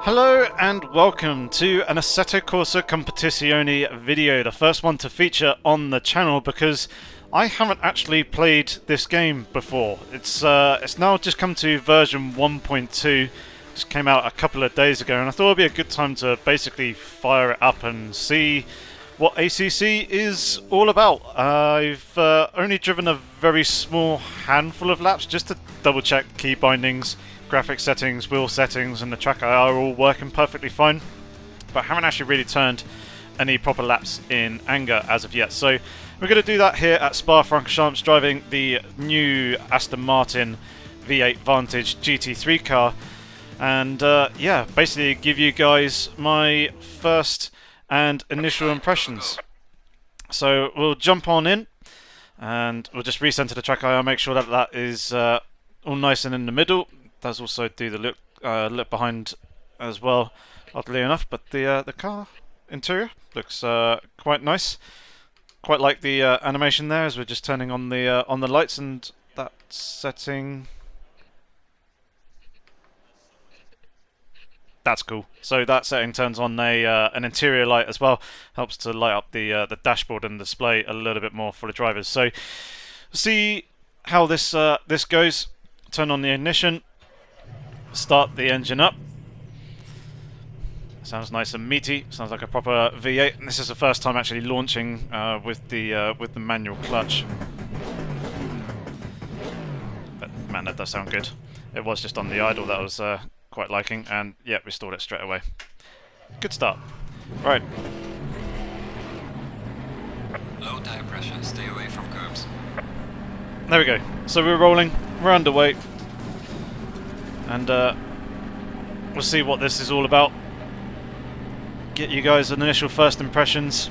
Hello and welcome to an Assetto Corsa Competizione video, the first one to feature on the channel because I haven't actually played this game before. It's now just come to version 1.2, just came out a couple of days ago, and I thought it'd be a good time to basically fire it up and see what ACC is all about. I've only driven a very small handful of laps just to double check key bindings, graphic settings, wheel settings and the TrackIR are all working perfectly fine, but haven't actually really turned any proper laps in anger as of yet. So we're going to do that here at Spa-Francorchamps, driving the new Aston Martin V8 Vantage GT3 car, and yeah, basically give you guys my first and initial impressions. So we'll jump on in and we'll just recenter the TrackIR, make sure that that is all nice and in the middle. Does also do the look behind as well, oddly enough, but the car interior looks quite nice. Quite like the animation there as we're just turning on the lights, and that setting, that's cool. So that setting turns on an interior light as well, helps to light up the dashboard and display a little bit more for the drivers. So see how this goes. Turn on the ignition. Start the engine up. Sounds nice and meaty. Sounds like a proper V8. And this is the first time actually launching with the manual clutch. But man, that does sound good. It was just on the idle that I was quite liking, and yeah, restored it straight away. Good start. Right. Low tire pressure. Stay away from curbs. There we go. So we're rolling. We're underway. And we'll see what this is all about. Get you guys an initial first impressions.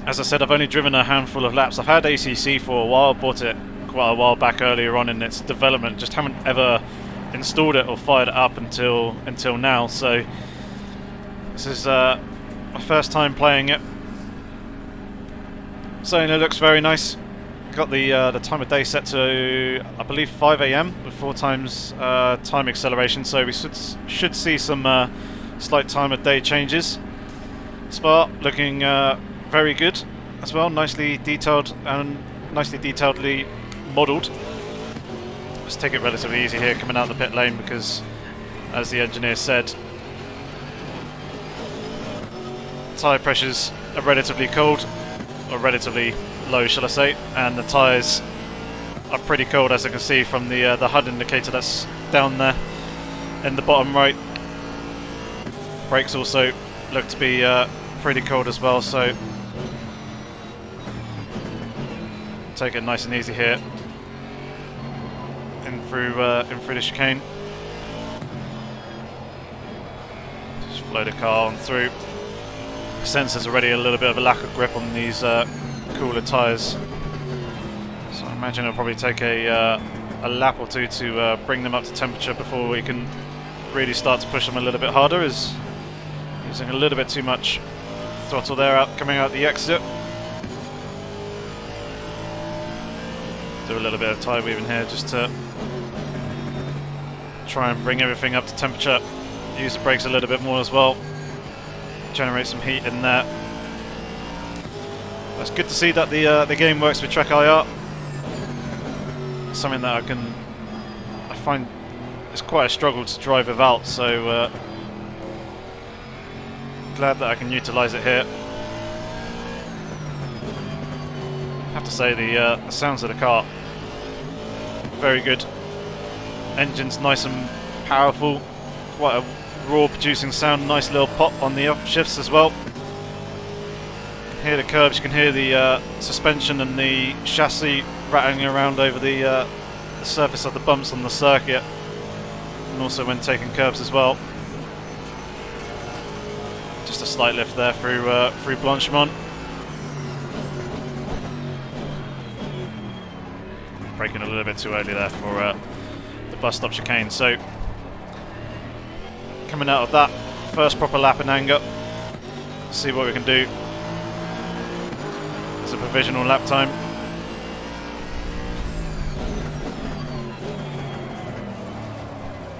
As I said, I've only driven a handful of laps. I've had ACC for a while, bought it quite a while back earlier on in its development. Just haven't ever installed it or fired it up until now. So this is my first time playing it. So it looks very nice. Got the time of day set to, I believe, 5 AM with 4 times time acceleration, so we should see some slight time of day changes. Spa looking very good as well, nicely detailed and nicely detailedly modelled. Let's take it relatively easy here coming out the pit lane because, as the engineer said, tyre pressures are relatively cold, or relatively low, shall I say, and the tyres are pretty cold, as I can see from the HUD indicator that's down there in the bottom right. Brakes also look to be pretty cold as well, so take it nice and easy here in through the chicane. Just flow the car on through. Senses already a little bit of a lack of grip on these cooler tyres, so I imagine it'll probably take a lap or two to bring them up to temperature before we can really start to push them a little bit harder. Is using a little bit too much throttle there coming out the exit. Do a little bit of tyre weaving here just to try and bring everything up to temperature. Use the brakes a little bit more as well. Generate some heat in there. It's good to see that the game works with TrackIR. Something that I find is quite a struggle to drive without. So glad that I can utilise it here. I have to say the sounds of the car very good. Engine's nice and powerful. Quite a raw producing sound, nice little pop on the upshifts as well. You can hear the curbs, you can hear the suspension and the chassis rattling around over the surface of the bumps on the circuit, and also when taking curbs as well. Just a slight lift there through Blanchimont. Braking a little bit too early there for the bus stop chicane. So coming out of that first proper lap in anger, see what we can do as a provisional lap time.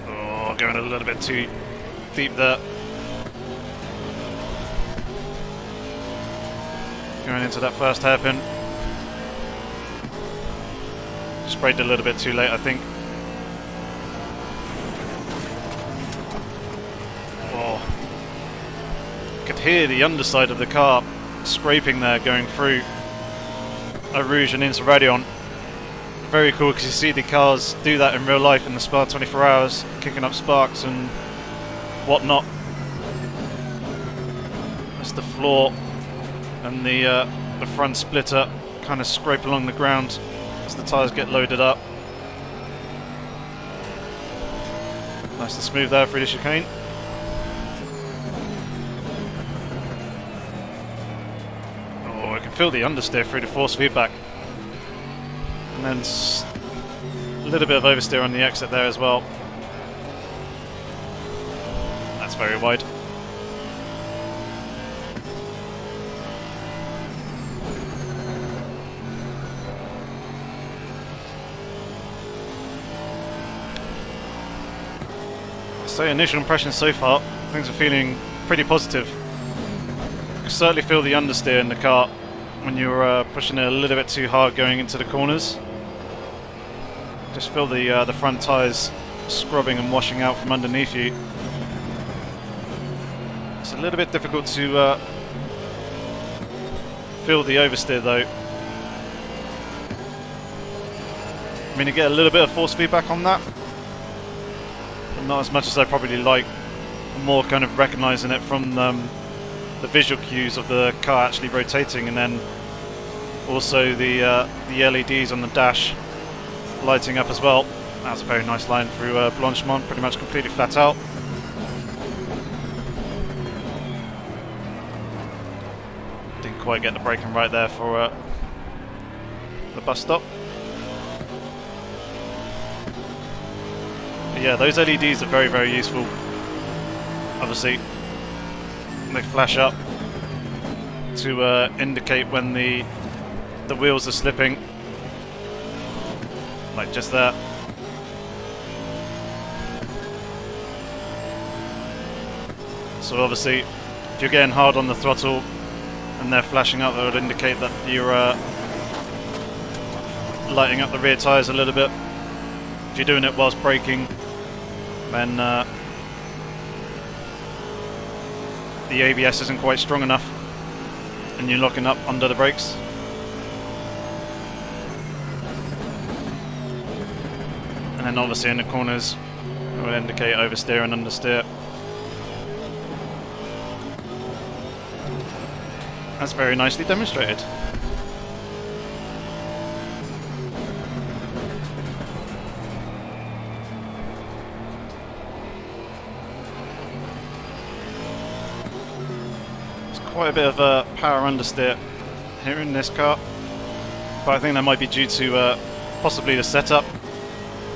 Oh, going a little bit too deep there. Going into that first hairpin. Just braked a little bit too late, I think. Oh. Could hear the underside of the car scraping there, going through a Rouge and into Radeon. Very cool, because you see the cars do that in real life in the Spa 24 Hours, kicking up sparks and whatnot. That's the floor and the front splitter kind of scrape along the ground as the tyres get loaded up. Nice and smooth there through the chicane. Oh, I can feel the understeer through the force feedback. And then a little bit of oversteer on the exit there as well. That's very wide. So initial impressions so far, things are feeling pretty positive. You can certainly feel the understeer in the car when you're pushing it a little bit too hard going into the corners. Just feel the front tyres scrubbing and washing out from underneath you. It's a little bit difficult to feel the oversteer though. I mean, you get a little bit of force feedback on that, but not as much as I probably like. I'm more kind of recognising it from the visual cues of the car actually rotating, and then also the LEDs on the dash lighting up as well. That's a very nice line through Blanchimont, pretty much completely flat out. Didn't quite get the braking right there for the bus stop. But yeah, those LEDs are very, very useful. Obviously, they flash up to indicate when the wheels are slipping, like just that. So obviously, if you're getting hard on the throttle and they're flashing up, that would indicate that you're lighting up the rear tyres a little bit. If you're doing it whilst braking, then the ABS isn't quite strong enough and you're locking up under the brakes. And then obviously in the corners it will indicate oversteer and understeer. That's very nicely demonstrated. Quite a bit of a power understeer here in this car, but I think that might be due to possibly the setup.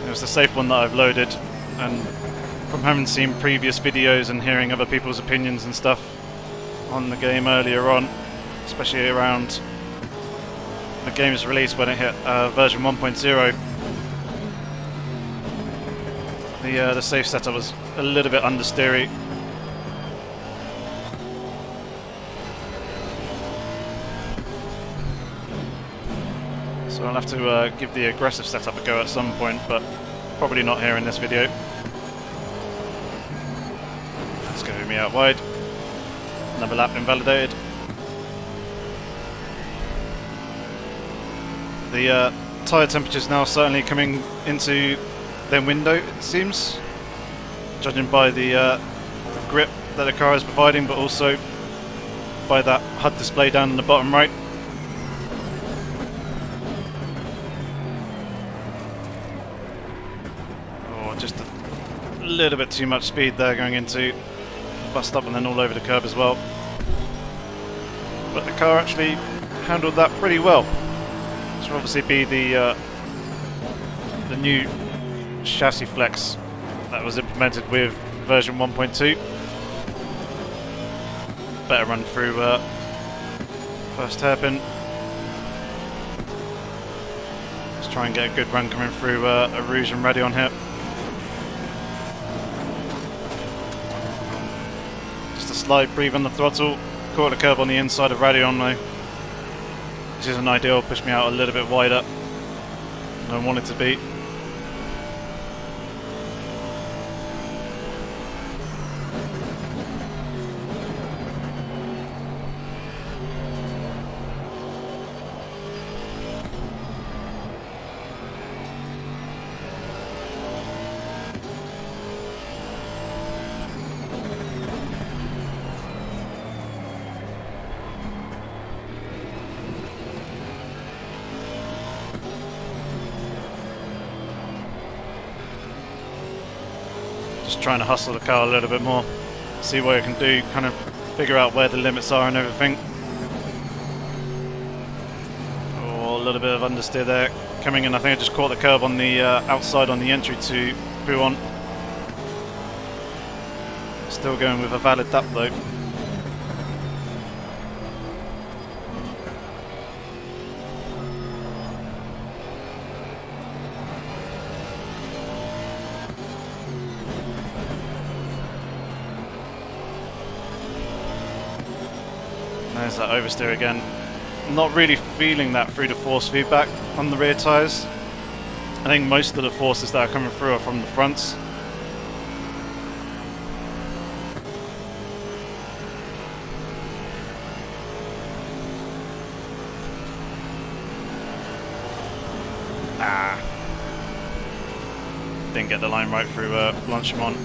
It was the safe one that I've loaded, and from having seen previous videos and hearing other people's opinions and stuff on the game earlier on, especially around the game's release when it hit version 1.0, the safe setup was a little bit understeery. So I'll have to give the aggressive setup a go at some point, but probably not here in this video. It's going to be out wide. Another lap invalidated. The tyre temperature's now certainly coming into their window, it seems, judging by the grip that the car is providing, but also by that HUD display down in the bottom right. Just a little bit too much speed there going into the bus stop and then all over the curb as well. But the car actually handled that pretty well. This will obviously be the new chassis flex that was implemented with version 1.2. Better run through first hairpin. Let's try and get a good run coming through a Rouge and Radeon here. light, breathe on the throttle, caught the curb on the inside of Radion though, which isn't ideal, pushed me out a little bit wider than I wanted to be. Just trying to hustle the car a little bit more, see what I can do, kind of figure out where the limits are and everything. Oh, a little bit of understeer there. Coming in, I think I just caught the curb on the outside on the entry to F.O.O.L. Still going with a valid lap though. There's that oversteer again. Not really feeling that through the force feedback on the rear tyres. I think most of the forces that are coming through are from the fronts. Didn't get the line right through Blanchimont.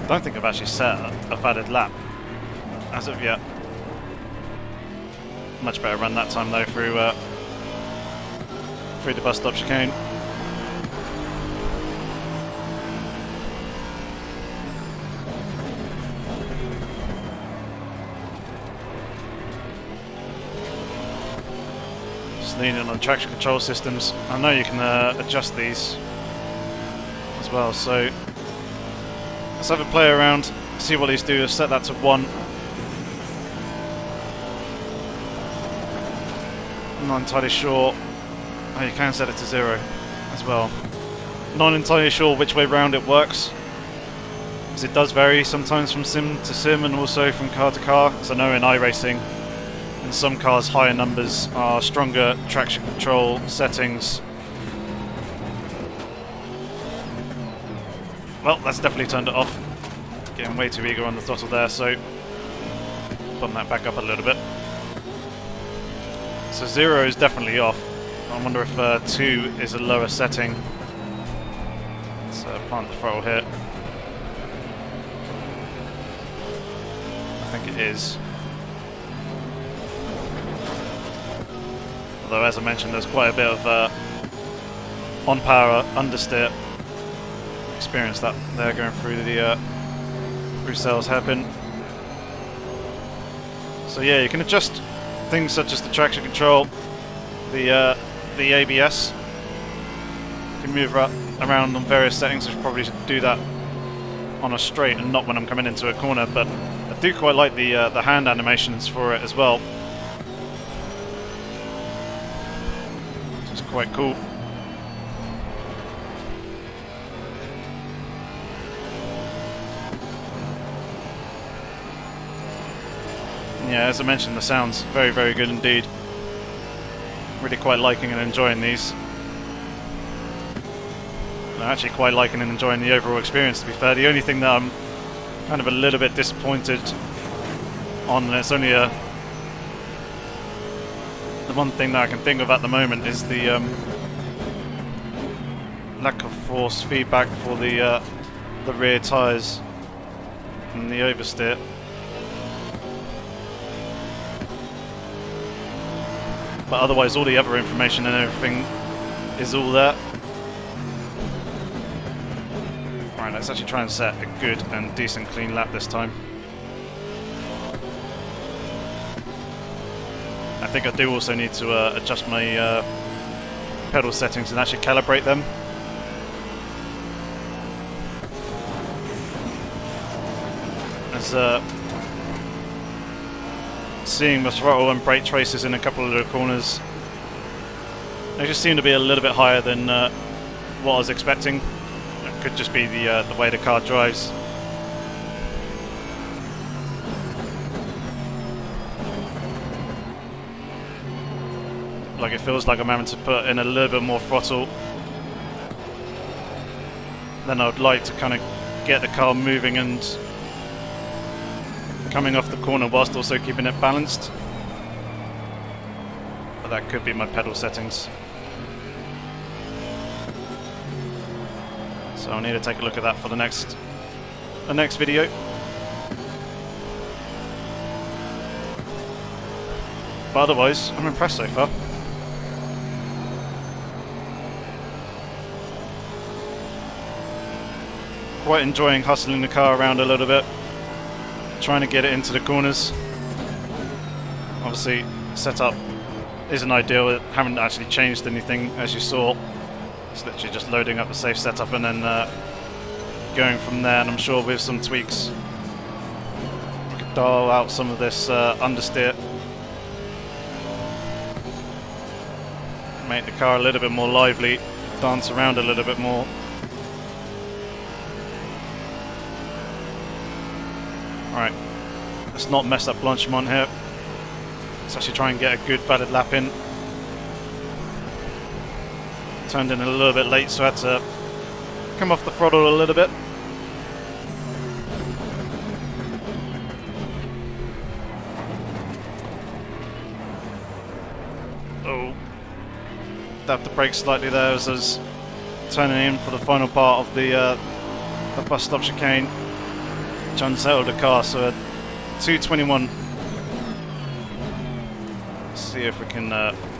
I don't think I've actually set a valid lap as of yet. Much better run that time though through the bus stop chicane. Just leaning on traction control systems. I know you can adjust these as well, so let's have a play around, see what these do. Set that to 1. I'm not entirely sure. Oh, you can set it to 0 as well. Not entirely sure which way round it works, because it does vary sometimes from sim to sim and also from car to car. As I know in iRacing, in some cars higher numbers are stronger traction control settings. Well, that's definitely turned it off. Getting way too eager on the throttle there, so bump that back up a little bit. So 0 is definitely off. I wonder if 2 is a lower setting. Let's plant the throttle here. I think it is. Although, as I mentioned, there's quite a bit of on-power understeer. Experience that there going through the Bruxelles hairpin. So yeah, you can adjust things such as the traction control, the ABS. You can move around on various settings. I probably should do that on a straight and not when I'm coming into a corner, but I do quite like the hand animations for it as well, which is quite cool. Yeah, as I mentioned, the sound's very, very good indeed. Really quite liking and enjoying these. I'm actually quite liking and enjoying the overall experience, to be fair. The only thing that I'm kind of a little bit disappointed on, and it's only the one thing that I can think of at the moment, is the lack of force feedback for the rear tyres and the oversteer. But otherwise, all the other information and everything is all there. Alright, let's actually try and set a good and decent clean lap this time. I think I do also need to adjust my pedal settings and actually calibrate them. As seeing the throttle and brake traces in a couple of the corners, they just seem to be a little bit higher than what I was expecting. It could just be the way the car drives. Like, it feels like I'm having to put in a little bit more throttle than I'd like to kind of get the car moving and coming off the corner whilst also keeping it balanced. But that could be my pedal settings. So I'll need to take a look at that for the next video. But otherwise, I'm impressed so far. Quite enjoying hustling the car around a little bit, trying to get it into the corners. Obviously, setup isn't ideal. It haven't actually changed anything, as you saw. It's literally just loading up the safe setup and then going from there. And I'm sure with some tweaks, we could dial out some of this understeer. Make the car a little bit more lively, dance around a little bit more. Alright, let's not mess up Blanchimont here. Let's actually try and get a good valid lap in. Turned in a little bit late, so I had to come off the throttle a little bit. Oh. Dabbed the brakes slightly there as I was turning in for the final part of the bus stop chicane, which unsettled the car. So a 221. Let's see if we can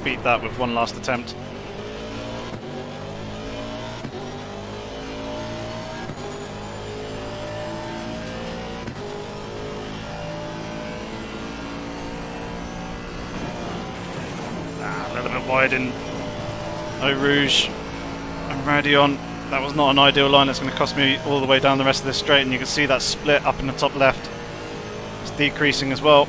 beat that with one last attempt. A little bit wide in Eau Rouge and Radion. That was not an ideal line. It's going to cost me all the way down the rest of this straight, and you can see that split up in the top left. It's decreasing as well.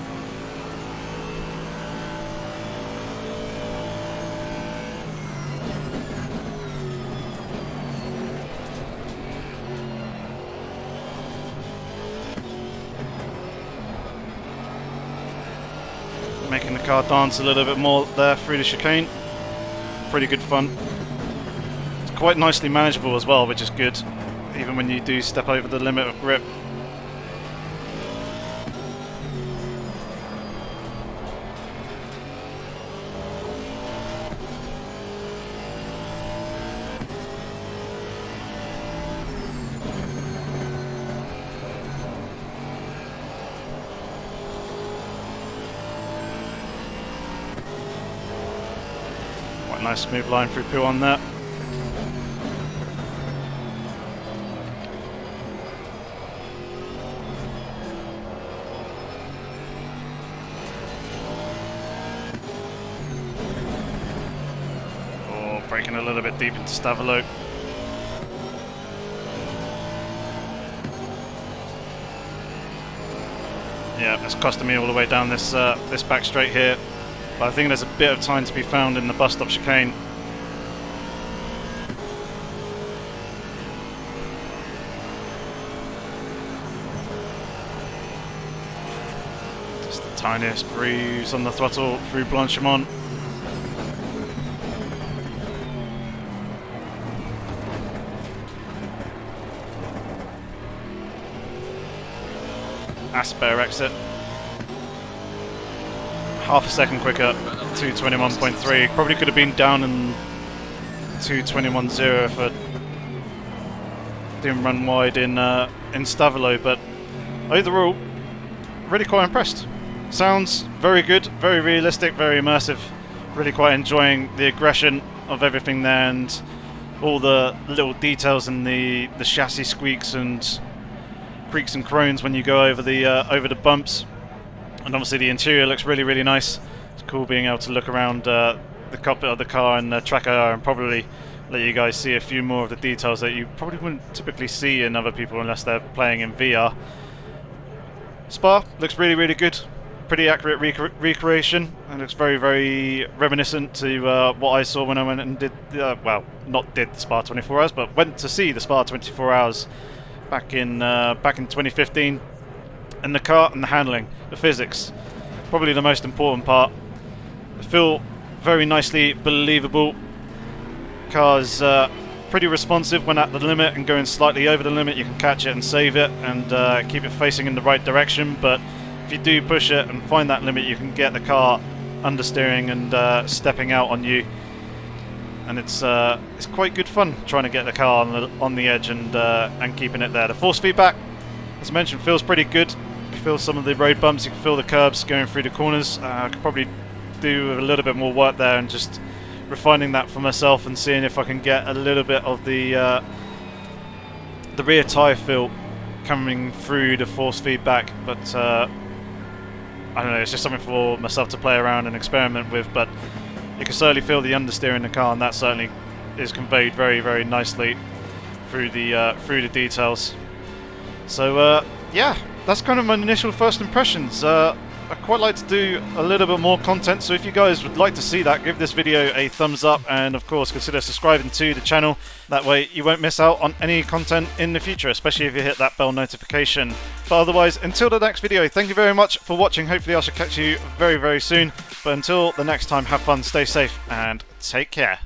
Making the car dance a little bit more there through the chicane. Pretty good fun. It's quite nicely manageable as well, which is good, even when you do step over the limit of grip. Nice smooth line through P1 there. Oh, braking a little bit deep into Stavolo. Yeah, it's costing me all the way down this this back straight here. But I think there's a bit of time to be found in the bus stop chicane. Just the tiniest breeze on the throttle through Blanchimont. Asper exit. Half a second quicker, 221.3. Probably could have been down in 221.0 if I didn't run wide in Stavolo, but overall, really quite impressed. Sounds very good, very realistic, very immersive. Really quite enjoying the aggression of everything there and all the little details and the chassis squeaks and creaks and groans when you go over the bumps. And obviously the interior looks really, really nice. It's cool being able to look around the cockpit of the car and TrackIR and probably let you guys see a few more of the details that you probably wouldn't typically see in other people unless they're playing in VR. Spa looks really, really good. Pretty accurate recreation, and looks very, very reminiscent to what I saw when I went and did, well, not did the Spa 24 Hours, but went to see the Spa 24 Hours back in 2015. And the car and the handling, the physics, probably the most important part. I feel very nicely believable. Car's pretty responsive when at the limit, and going slightly over the limit you can catch it and save it and keep it facing in the right direction, but if you do push it and find that limit, you can get the car understeering and stepping out on you, and it's quite good fun trying to get the car on the edge and keeping it there. The force feedback, as I mentioned, feels pretty good. You can feel some of the road bumps, you can feel the curbs going through the corners. I could probably do a little bit more work there and just refining that for myself and seeing if I can get a little bit of the rear tyre feel coming through the force feedback, but I don't know, it's just something for myself to play around and experiment with, but you can certainly feel the understeer in the car, and that certainly is conveyed very, very nicely through the details. So yeah, that's kind of my initial first impressions. I'd quite like to do a little bit more content, so if you guys would like to see that, give this video a thumbs up, and of course consider subscribing to the channel. That way you won't miss out on any content in the future, especially if you hit that bell notification. But otherwise, until the next video, thank you very much for watching. Hopefully I shall catch you very, very soon. But until the next time, have fun, stay safe, and take care.